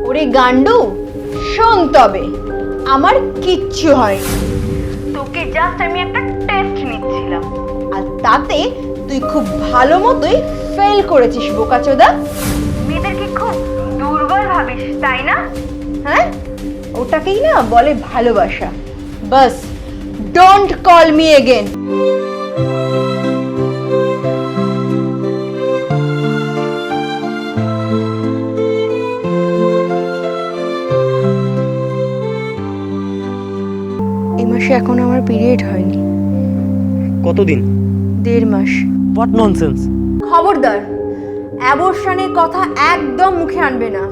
ওরে গান্ডু, শোন তবে আমার কিচ্ছু হয়নি। তোকে জাস্ট আমি একটা টেস্ট নিচ্ছিলাম, আর তাতে তুই খুব ভালো মতোই ফেল করেছিস বোকাচোদা। মেয়েদেরকে খুব দুর্বল ভাবিস তাই না? হ্যাঁ, ওটাকেই না বলে ভালোবাসা। বাস, ডোন্ট কল মি এগেন। এই মাসে এখন আমার পিরিয়ড হয়নি। কতদিন? 1.5 মাস। What nonsense! খবরদার, অ্যাবর্শনের কথা একদম মুখে আনবে না।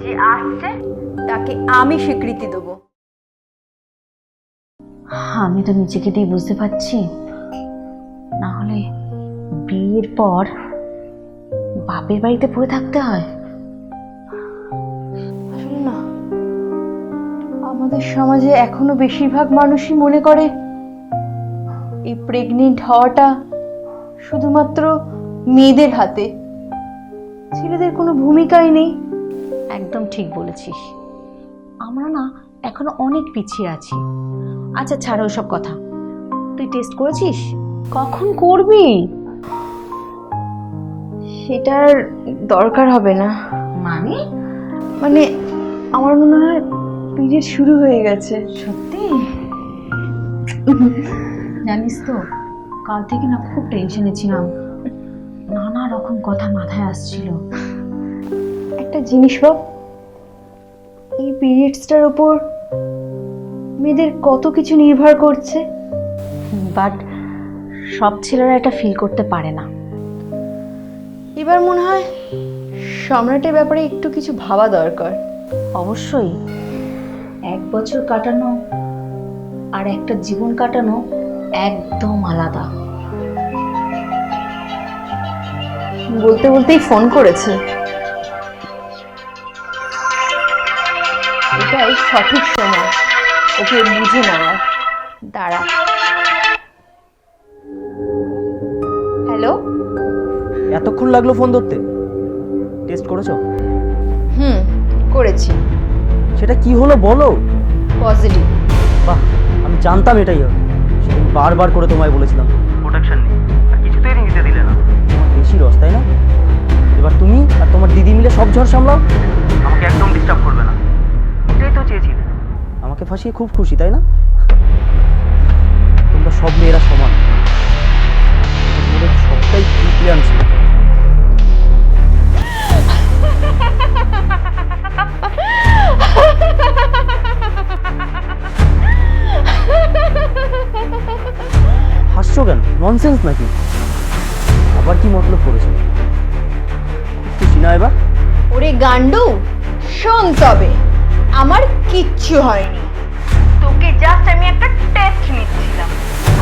যে আসছে তাকে আমি স্বীকৃতি দেবো। আমি তো নিজেকে দিয়ে বুঝতে পারছি, না হলে বিয়ের পর বাপের বাড়িতে পড়ে থাকতে হয়। আসলে না, আমাদের সমাজে এখনো বেশিরভাগ মানুষই মনে করে এই প্রেগনেন্ট হওয়াটা শুধুমাত্র মেয়েদের হাতে, ছেলেদের কোনো ভূমিকাই নেই। একদম ঠিক বলেছিস, আমরা না এখনো অনেক পিছিয়ে আছি। আচ্ছা ছাড় ওইসব কথা, তুই টেস্ট করেছিস? কখন করবি? সেটার দরকার হবে না। মানে? মানে আমার মনে হয় পিরিয়ড শুরু হয়ে গেছে। সত্যি? জানিস তো, কাল থেকে না খুব টেনশনে ছিলাম, নানা রকম কথা মাথায় আসছিল। একটা জিনিস ভাব, এই পিরিয়ডসটার উপর মেয়েদের কত কিছু নির্ভর করছে। বাট সব ছেলেরা এটা ফিল করতে পারে না। এবার মনে হয় সম্রাটের ব্যাপারে একটু কিছু ভাবা দরকার। অবশ্যই, 1 বছর কাটানো আর একটা জীবন কাটানো একদম আলাদা। বলতে বলতেই ফোন করেছে। এটাই সঠিক সময় ওকে বুঝে নেওয়ার। দাঁড়া। হ্যালো। এতক্ষণ লাগলো ফোন ধরতে? টেস্ট করেছো? করেছি। সেটা কি হলো বলো। পজিটিভ। বাহ, আমি জানতাম এটাই হবে। সেদিন বারবার করে তোমায় বলেছিলাম প্রোটেকশন নেই, আর কিছুতেই নিতে দিলে না। তোমার বেশি রস, তাই না? এবার তুমি আর তোমার দিদি মিলে সব ঝড় সামলাও, আমাকে একদম ডিস্টার্ব করবে না। এটাই তো চেয়েছিলে। আমাকে ফাঁসিয়ে খুব খুশি, তাই না? তোমরা সব মেয়েরা সমান, তোমাদের সবটাই প্রিপ্ল্যান ছিল। হাসছো কেন? ননসেন্স নাকি? আবার কি মতলব করেছো? খুশি না এবার? ওরে গান্ডু, শোন তবে আমার কিচ্ছু হয়নি। তোকে জাস্ট আমি একটা টেস্ট নিচ্ছিলাম,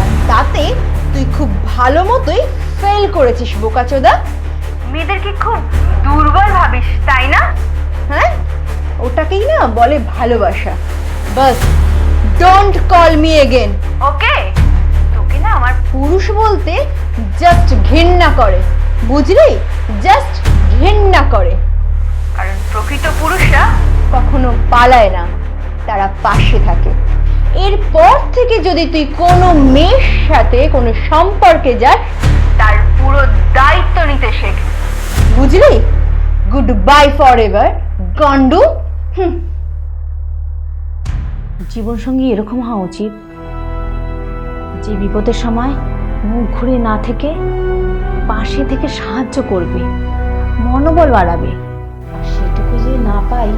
আর তাতে তুই খুব ভালো মতোই ফেল করেছিস বোকাচোদা। মেয়েদেরকে খুব দুর্বল ভাবিস তাই না? হ্যাঁ, ওটাকেই না বলে ভালোবাসা। বাস, ডোন্ট কল মি এগেন, ওকে? তোকে না আমার পুরুষ বলতে জাস্ট ঘৃণা করে, বুঝলি? জাস্ট ঘৃণা করে। কারণ প্রকৃত পুরুষরা কখনো পালায় না, তারা পাশে থাকে। এরপর থেকে যদি তুই কোনো মেয়ের সাথে কোনো সম্পর্কে যাস, তার পুরো দায়িত্ব নিতে শেখ, বুঝলি? গুড বাই ফর এভার, গান্ডু। জীবনসঙ্গী এরকম হওয়া উচিত, যে বিপদের সময় মুখ ঘুরে না থেকে পাশে থেকে সাহায্য করবে, মনোবল বাড়াবে। আর সেটুকু যদি না পাই,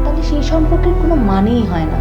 তাহলে সেই সম্পর্কের কোনো মানেই হয় না।